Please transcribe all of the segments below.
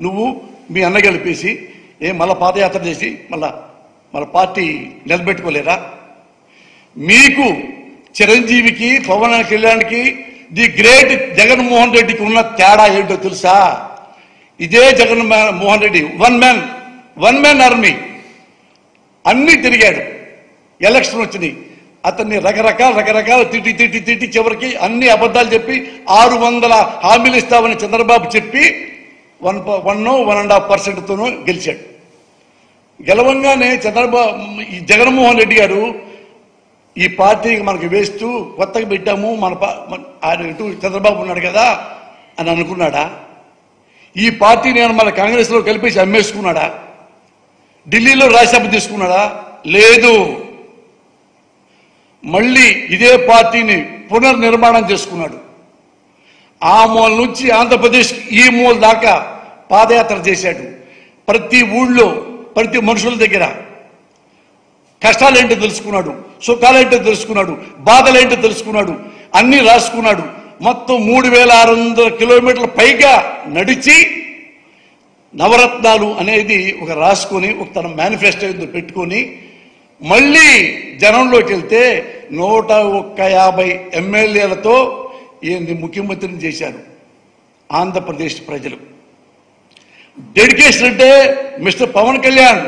నువ్వు మీ అన్న గెలిపేసి మళ్ళా పాదయాత్ర చేసి మళ్ళా పార్టీ నిలబెట్టుకోలేరా? మీకు చిరంజీవికి పవన్ కళ్యాణ్కి ది గ్రేట్ జగన్మోహన్ రెడ్డికి ఉన్న తేడా ఏంటో తెలుసా? ఇదే Jaganmohan Reddy one man army అన్ని తిరిగాడు. ఎలక్షన్ వచ్చినాయి, అతన్ని రకరకాల తిట్టి చివరికి అన్ని అబద్ధాలు చెప్పి 600 హామీలు ఇస్తామని చంద్రబాబు చెప్పి 1.5%తోనూ గెలిచాడు. గెలవంగానే ఈ జగన్మోహన్ రెడ్డి గారు ఈ పార్టీకి మనకు వేస్తూ కొత్తగా పెట్టాము, ఆయన ఇటు చంద్రబాబు ఉన్నాడు కదా అని అనుకున్నాడా? ఈ పార్టీ నేను మన కాంగ్రెస్లో కలిపేసి అమ్మేసుకున్నాడా? ఢిల్లీలో రాజ్యసభ తీసుకున్నాడా? లేదు. మళ్ళీ ఇదే పార్టీని పునర్నిర్మాణం చేసుకున్నాడు. ఆ మూల నుంచి ఆంధ్రప్రదేశ్ ఈ మూల దాకా పాదయాత్ర చేశాడు. ప్రతి ఊళ్ళో ప్రతి మనుషుల దగ్గర కష్టాలేంటో తెలుసుకున్నాడు, సుఖాలేంటో తెలుసుకున్నాడు, బాధలేంటో తెలుసుకున్నాడు, అన్ని రాసుకున్నాడు. మొత్తం 3600 కిలోమీటర్ల పైగా నడిచి నవరత్నాలు అనేది ఒక రాసుకొని ఒక తన మేనిఫెస్టో పెట్టుకొని మళ్ళీ జనంలోకి వెళ్తే 150 ఎమ్మెల్యేలతో ఈయన్ని ముఖ్యమంత్రిని చేశారు ఆంధ్రప్రదేశ్ ప్రజలు. డెడికేషన్ అంటే మిస్టర్ పవన్ కళ్యాణ్,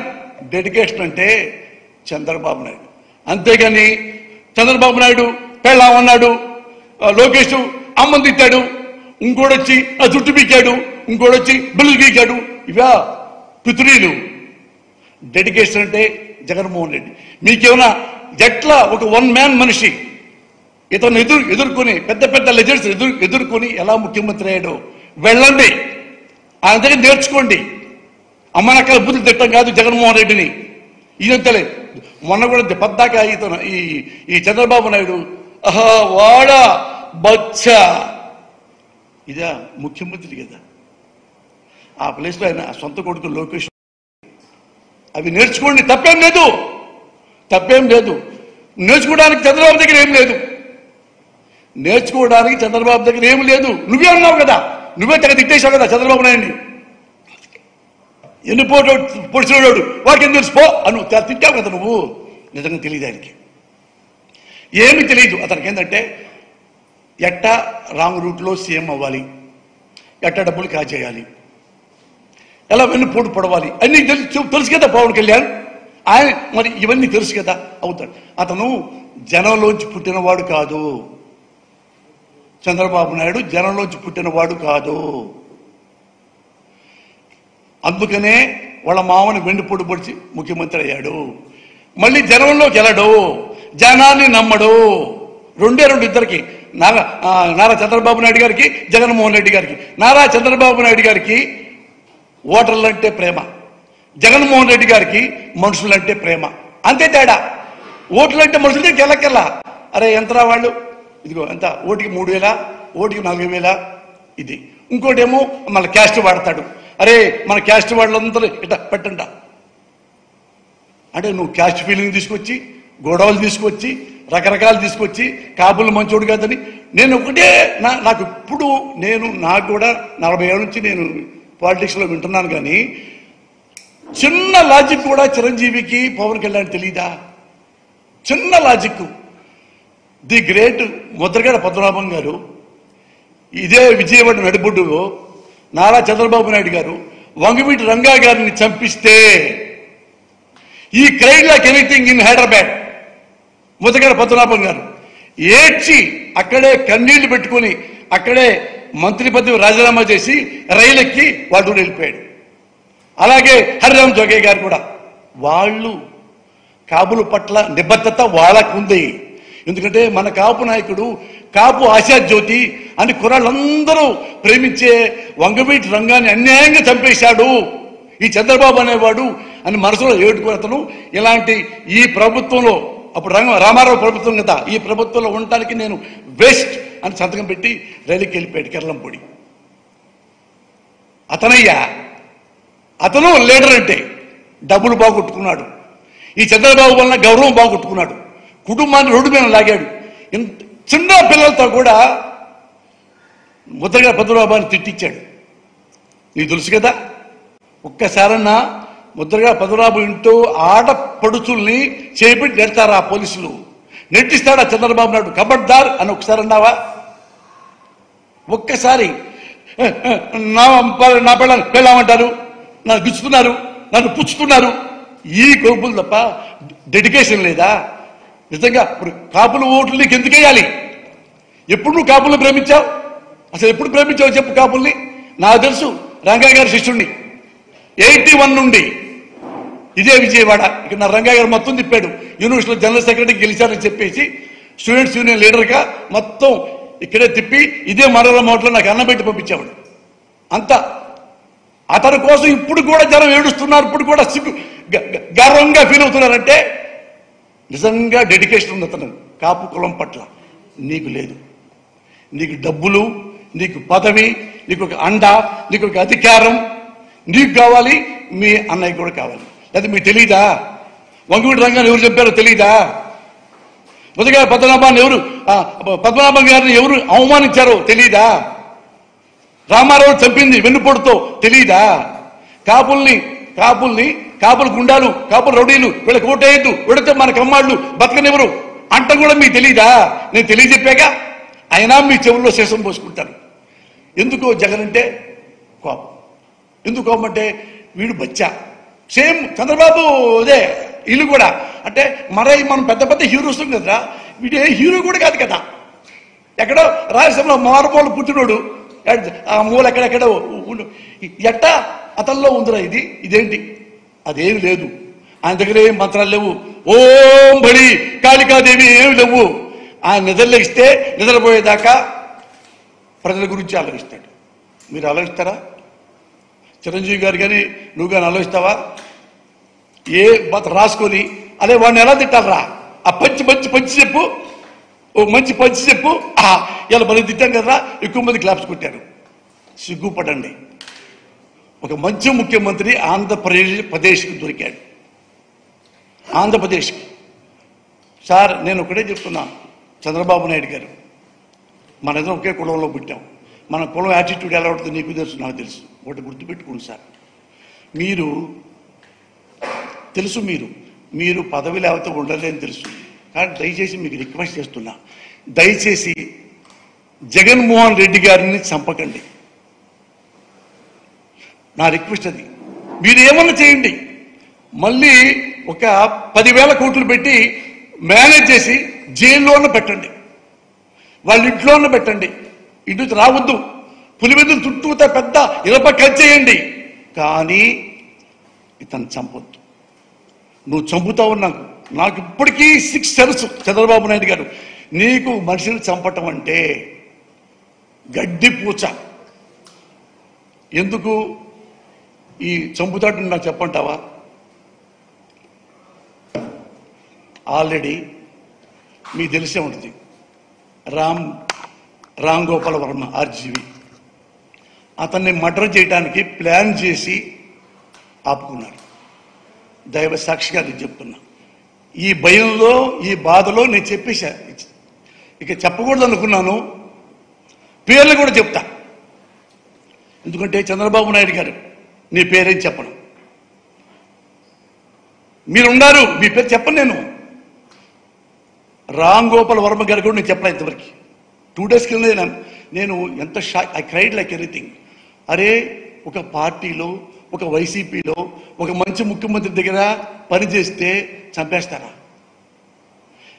డెడికేషన్ అంటే చంద్రబాబు నాయుడు. అంతేగాని చంద్రబాబు నాయుడు పెళ్ళామన్నాడు, లోకేష్ అమ్మని తిట్టాడు, ఇంకోడొచ్చి ఆ జుట్టు పీకాడు, ఇంకోడొచ్చి బిల్లు గీకాడు, ఇవా పితురీలు. డెడికేషన్ అంటే జగన్మోహన్ రెడ్డి. మీకేమైనా ఎట్లా ఒక వన్ మ్యాన్ మనిషి ఇతను ఎదుర్కొని పెద్ద లెజెండ్స్ ఎదుర్కొని ఎలా ముఖ్యమంత్రి అయ్యాడో వెళ్ళండి, ఆయన దగ్గర నేర్చుకోండి. అమ్మనక్కల బుద్ధులు తిట్టం కాదు జగన్మోహన్ రెడ్డిని. ఈయన మొన్న కూడా పద్దాక ఇతను ఈ చంద్రబాబు నాయుడు వాడా బచ్చా ఇదా ముఖ్యమంత్రి కదా. ఆ ప్లేస్లో ఆయన సొంత కొడుకు లోకేష్. అవి నేర్చుకోండి, తప్పేం లేదు. నేర్చుకోవడానికి చంద్రబాబు దగ్గర ఏం లేదు. నువ్వే అన్నావు కదా, నువ్వే తెగ తిట్టేశావు కదా చంద్రబాబు నాయుడిని. ఎన్ని పొడిచినోడు వాడికి ఎందుకు తెలుసుకో అను తిట్టావు కదా నువ్వు. నిజంగా తెలియదు ఆయనకి, ఏమి తెలియదు. అతనికి ఏంటంటే ఎట్టా రాంగ్ రూట్లో సీఎం అవ్వాలి, ఎట్టా డబ్బులు కాజేయాలి, ఎలా వెన్నుపోటు పొడవాలి అన్నీ తెలుసు కదా పవన్ కళ్యాణ్. ఆయన మరి ఇవన్నీ తెలుసు కదా అవుతాడు. అతను జనంలోంచి పుట్టినవాడు కాదు. చంద్రబాబు నాయుడు జనంలోంచి పుట్టినవాడు కాదు. అందుకనే వాళ్ళ మామని వెన్నుపోటు పొడిచి ముఖ్యమంత్రి అయ్యాడు. మళ్ళీ జనంలోకి వెళ్ళడు, జనాన్ని నమ్మడు. రెండే ఇద్దరికి, నారా చంద్రబాబు నాయుడు గారికి, జగన్మోహన్ రెడ్డి గారికి. నారా చంద్రబాబు నాయుడు గారికి ఓటర్లంటే ప్రేమ, జగన్మోహన్ రెడ్డి గారికి మనుషులంటే ప్రేమ. అంతే తేడా. ఓట్లంటే మనుషులకి కెళ్ళకెళ్ళా అరే ఎంతరా వాళ్ళు, ఇదిగో ఎంత ఓటికి 3000, ఓటికి 4000 ఇది. ఇంకోటేమో మళ్ళీ క్యాస్ట్ వాడతాడు. అరే మన క్యాస్ట్ వాళ్ళందరూ ఇట్లా పెట్టంట అంటే నువ్వు క్యాస్ట్ ఫీలింగ్ తీసుకొచ్చి, గొడవలు తీసుకొచ్చి, రకరకాలు తీసుకొచ్చి కాపులు మంచోడు కాదని. నేను ఒకటే నాకు ఇప్పుడు నాకు కూడా 40 ఏళ్ళ నుంచి నేను పాలిటిక్స్లో వింటున్నాను. కానీ చిన్న లాజిక్ కూడా చిరంజీవికి పవన్ కళ్యాణ్ తెలీదా? చిన్న logic. The great Mudragada Padmanabham గారు, ఇదే విజయవాడ నడిబొడ్డులో నారా చంద్రబాబు నాయుడు గారు వంగవీటి రంగా గారిని చంపిస్తే ఈ cried like anything in Hyderabad. Mudragada Padmanabham గారు ఏడ్చి అక్కడే కన్నీళ్లు పెట్టుకుని అక్కడే మంత్రి పదవి రాజీనామా చేసి రైలు ఎక్కి వాళ్ళు వెళ్ళిపోయాడు. అలాగే హరిరామ్ జోగే గారు కూడా వాళ్ళు కాపుల పట్ల నిబద్ధత వాళ్ళకు ఉంది. ఎందుకంటే మన కాపు నాయకుడు, కాపు ఆశాజ్యోతి అని కుర్రాళ్ళందరూ ప్రేమించే వంగవీటి రంగాన్ని అన్యాయంగా చంపేశాడు ఈ చంద్రబాబు అనేవాడు అని మనసులో ఏడుకుని అతను ఇలాంటి ఈ ప్రభుత్వంలో, అప్పుడు రామారావు ప్రభుత్వం కదా, ఈ ప్రభుత్వంలో ఉండటానికి నేను వేస్ట్ అని సంతకం పెట్టి రైలుకి వెళ్ళిపోయాడు కెర్లంపొడి. అతను లీడర్ అంటే డబ్బులు బాగొట్టుకున్నాడు. ఈ చంద్రబాబు వలన గౌరవం బాగొట్టుకున్నాడు. కుటుంబాన్ని రోడ్డు మీద లాగాడు. చిన్న పిల్లలతో కూడా ముద్రగడ పద్మనాభాన్ని తిట్టించాడు. నీకు తెలుసు కదా. ఒక్కసారన్నా ముద్రగా పద్మనాభం ఇంటూ ఆడపడుచుల్ని చేపెట్టి నెడతారా పోలీసులు? నెట్టిస్తాడా చంద్రబాబు నాయుడు? కబడ్దార్ అని ఒకసారి అన్నావా? ఒక్కసారి నా పిల్లలు పెళ్ళామంటారు, నన్ను గుచ్చుతున్నారు, నన్ను పుచ్చుతున్నారు, ఈ కోపులు తప్ప డెడికేషన్ లేదా? నిజంగా ఇప్పుడు కాపుల ఓట్లు నీకు ఎందుకు వేయాలి? ఎప్పుడు నువ్వు కాపుల్ని ప్రేమించావు? అసలు ఎప్పుడు ప్రేమించావు చెప్పు కాపుల్ని? నాకు తెలుసు, రంగయ్య గారి శిష్యుణ్ణి 81 నుండి ఇదే విజయవాడ ఇక్కడ నా రంగయ్య గారు మొత్తం తిప్పాడు. యూనివర్సిటీలో జనరల్ సెక్రటరీ గెలిచారని చెప్పేసి స్టూడెంట్స్ యూనియన్ లీడర్గా మొత్తం ఇక్కడే తిప్పి ఇదే మనోరమ హోటల్లో నాకు అన్నం పెట్టి పంపించేవాడు. అంతా అతని కోసం ఇప్పుడు కూడా జనం ఏడుస్తున్నారు, ఇప్పుడు కూడా గర్వంగా ఫీల్ అవుతున్నారంటే నిజంగా డెడికేషన్ ఉంది అతను కాపు కులం పట్ల. నీకు లేదు. నీకు డబ్బులు, నీకు పదవి, నీకు ఒక అండ, నీకు ఒక అధికారం నీకు కావాలి, మీ అన్నయ్య కూడా కావాలి. అది మీకు తెలీదా? వంగవీటి రంగాన్ని ఎవరు చెప్పారో తెలీదా? మొదటిగా పద్మనాభం గారిని ఎవరు అవమానించారో తెలీదా? రామారావు చంపింది వెన్నుపోటుతో తెలీదా? కాపుల గుండాలు, కాపుల రౌడీలు, వీళ్ళకి ఓటేయద్దు, వీడితే మన కమ్మాళ్ళు బతకనివ్వరు అంట కూడా మీకు తెలీదా? నేను తెలియజెప్పాక అయినా మీ చెవుల్లో శేషం పోసుకుంటారు. ఎందుకో జగన్ అంటే కోపం. ఎందుకు కోపం అంటే వీడు బచ్చా. సేమ్ చంద్రబాబు అదే వీళ్ళు కూడా అంటే మనం పెద్ద పెద్ద హీరోస్ కదరా, వీడే హీరో కూడా కాదు కదా. ఎక్కడో రాయలసీమలో మారుమూల పుట్టినోడు, ఆ మూల ఎక్కడెక్కడో ఎట్టా అతనిలో ఉందిరా ఇదేంటి? అదేమి లేదు. ఆయన దగ్గర ఏం మంత్రాలు లేవు. ఓం బడి కాళికాదేవి ఏమి లేవు. ఆయన నిద్రలేస్తే నిద్రపోయేదాకా ప్రజల గురించి ఆలోచిస్తాడు. మీరు ఆలోచిస్తారా? చిరంజీవి గారు కానీ నువ్వు కానీ ఆలోచిస్తావా? ఏ రాసుకొని అదే వాడిని ఎలా తిట్టాలరా? ఆ పంచి చెప్పు, ఓ మంచి పంచి చెప్పు. ఇలా మనం తిట్టాం కదరా, ఎక్కువ మంది క్లాప్స్ కొట్టారు. సిగ్గుపడండి. ఒక మంచి ముఖ్యమంత్రి ఆంధ్రప్రదేశ్కి దొరికాడు. ఆంధ్రప్రదేశ్కి సార్ నేను ఒకటే చెప్తున్నా, చంద్రబాబు నాయుడు గారు మన ఇద్దరం ఒకే కులంలో పుట్టాం. మన కులం యాటిట్యూడ్ ఎలా ఉంటుందో నీకు తెలుసు, నాకు తెలుసు. ఒకటి గుర్తుపెట్టుకోండి సార్, మీరు పదవి లేకపోతే ఉండలేని తెలుసు. కానీ దయచేసి మీకు రిక్వెస్ట్ చేస్తున్నా, దయచేసి జగన్మోహన్ రెడ్డి గారిని చంపకండి. నా రిక్వెస్ట్ అది. మీరు ఏమన్నా చేయండి, మళ్ళీ ఒక 10,000 కోట్లు పెట్టి మేనేజ్ చేసి జైల్లోనే పెట్టండి, వాళ్ళ ఇంట్లోనే పెట్టండి. ఇటు రావద్దు. పులివెందులు చుట్టూతా పెద్ద ఇరప కలిచేయండి, కానీ ఇతను చంపొద్దు. నువ్వు చంపుతావు. నాకు ఇప్పటికీ 6 తెలుసు. చంద్రబాబు నాయుడు గారు, నీకు మనుషులు చంపటం అంటే గడ్డి పూచ. ఎందుకు ఈ చంపుతాడు నాకు చెప్పంటావా? ఆల్రెడీ మీకు తెలిసే ఉంటుంది, రామ్ గోపాల్ వర్మ ఆర్జీవి అతన్ని మర్డర్ చేయడానికి ప్లాన్ చేసి ఆపుకున్నారు. దైవ సాక్షిగా నేను చెప్తున్నా. ఈ భయంలో, ఈ బాధలో నేను చెప్పేశా. ఇక చెప్పకూడదు అనుకున్నాను, పేర్లు కూడా చెప్తా. ఎందుకంటే చంద్రబాబు నాయుడు గారు నీ పేరేం చెప్పను, మీరున్నారు, మీ పేరు చెప్పను. నేను రామ్ గోపాల్ వర్మ గారు కూడా నేను చెప్పలే ఇంతవరకు. 2 days కింద నేను ఎంత shock, I cried like anything. అరే, ఒక పార్టీలో, ఒక వైసీపీలో ఒక మంచి ముఖ్యమంత్రి దగ్గర పనిచేస్తే చంపేస్తారా?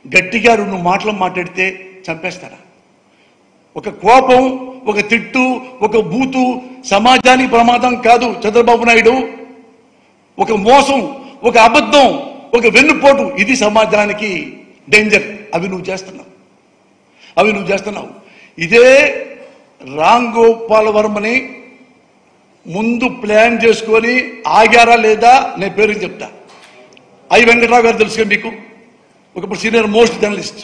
గట్టిగా 2 మాటలు మాట్లాడితే చంపేస్తారా? ఒక కోపం, ఒక తిట్టు, ఒక బూతు సమాజానికి ప్రమాదం కాదు చంద్రబాబు నాయుడు. ఒక మోసం, ఒక అబద్ధం, ఒక వెన్నుపోటు, ఇది సమాజానికి డేంజర్. అవి నువ్వు చేస్తున్నావు. ఇదే రామ్ గోపాల్ వర్మని ముందు ప్లాన్ చేసుకొని ఆగారా లేదా నేను పేరు చెప్తా. ఐ వెంకటరావు గారు తెలుసుగా మీకు, ఒకప్పుడు సీనియర్ మోస్ట్ జర్నలిస్ట్,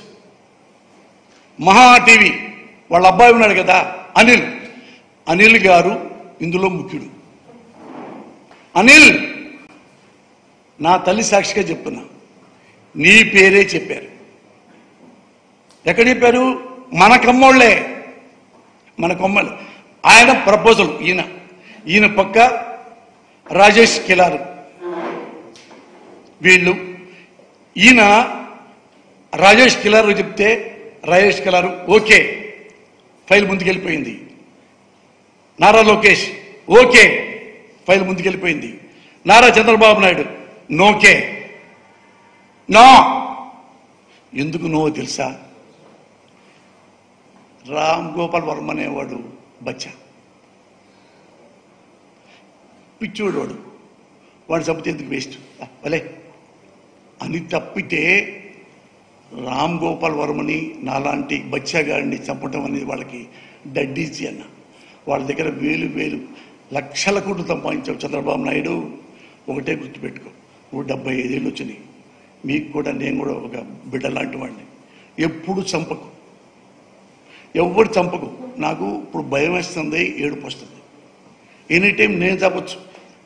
మహా టీవీ. వాళ్ళ అబ్బాయి ఉన్నాడు కదా అనిల్ గారు ఇందులో ముఖ్యుడు. అనిల్, నా తల్లి సాక్షిగా చెప్తున్నా, నీ పేరే చెప్పారు. ఎక్కడ చెప్పారు? మన కమ్మోళ్లే. ఆయన ప్రపోజల్, ఈయన పక్క రాజేష్ కిలారు, వీళ్ళు. ఈయన రాజేష్ కిలారు చెప్తే రాజేష్ కిలారు ఓకే, ఫైల్ ముందుకెళ్ళిపోయింది. నారా లోకేష్ ఓకే, ఫైల్ ముందుకెళ్ళిపోయింది. నారా చంద్రబాబు నాయుడు నోకే, నో. ఎందుకు నో తెలుసా? రామ్ గోపాల్ వర్మ అనేవాడు బచ్చా, పిచ్చోడు వాడు, వాడు చంపితే ఎందుకు వేస్ట్ భలే అని తప్పితే రామ్ గోపాల్ వర్మని నాలాంటి బచ్చాగాడిని చంపటం అనేది వాళ్ళకి డడ్డీజీ అన్న. వాళ్ళ దగ్గర వేలు వేలు లక్షల కోట్లు సంపాదించావు చంద్రబాబు నాయుడు. ఒకటే గుర్తుపెట్టుకో, 175 ఏళ్ళు వచ్చినాయి మీకు కూడా, నేను కూడా ఒక బిడ్డ లాంటి వాడిని. ఎప్పుడు చంపకు, ఎవరు చంపకు. నాకు ఇప్పుడు భయం వేస్తుంది, ఏడుపు వస్తుంది. ఎనీ టైం నేను చంపచ్చు.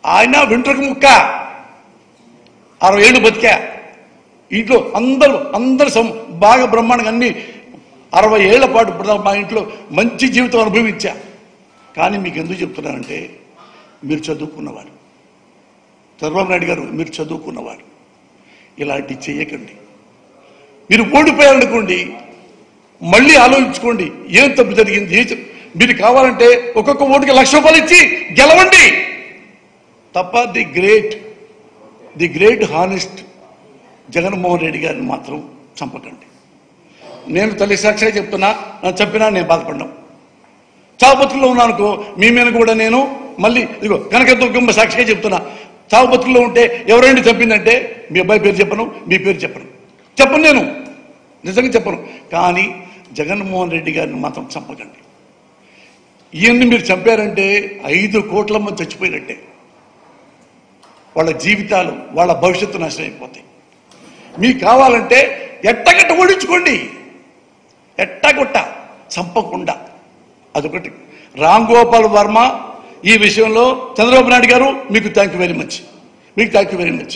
ఆయన వెంట్రుక ముక్క, 60 ఏళ్ళు బతికా. ఇంట్లో అందరూ బాగా బ్రహ్మాండంగా అన్ని 60 ఏళ్ల పాటు మా ఇంట్లో మంచి జీవితం అనుభవించా. కానీ మీకు ఎందుకు చెప్తున్నానంటే, మీరు చదువుకున్నవారు, చంద్రబాబు నాయుడు గారు మీరు చదువుకున్నవారు, ఇలాంటి చెయ్యకండి. మీరు ఓడిపోయారనుకోండి, మళ్ళీ ఆలోచించుకోండి ఏం తప్పు జరిగింది. మీరు కావాలంటే ఒక్కొక్క ఓటుకి ₹1,00,000 ఇచ్చి గెలవండి తప్ప the great honest Jaganmohan Reddy గారిని మాత్రం చంపకండి. నేను తల్లి సాక్షిగా చెప్తున్నా, నన్ను చంపినా నేను బాధపడ్డాం. చావుబతుకుల్లో ఉన్నానుకో మీ మీద కూడా నేను మళ్ళీ ఇదిగో కనకదుర్గమ్మ సాక్షిగా చెప్తున్నా, చావుబతుకుల్లో ఉంటే ఎవరైనా చంపిందంటే మీ అబ్బాయి పేరు చెప్పను, మీ పేరు చెప్పను, నేను నిజంగా చెప్పను. కానీ జగన్మోహన్ రెడ్డి గారిని మాత్రం చంపకండి. ఇవన్నీ మీరు చంపారంటే 5 కోట్ల మంది చచ్చిపోయినట్టే. వాళ్ళ జీవితాలు, వాళ్ళ భవిష్యత్తు నాశనం అయిపోతాయి. మీకు కావాలంటే ఎట్టగట్ట ఓడించుకోండి, ఎట్టగొట్ట చంపకుండా. అదొకటి. రామ్ గోపాల్ వర్మ ఈ విషయంలో చంద్రబాబు నాయుడు గారు మీకు థ్యాంక్ యూ వెరీ మచ్.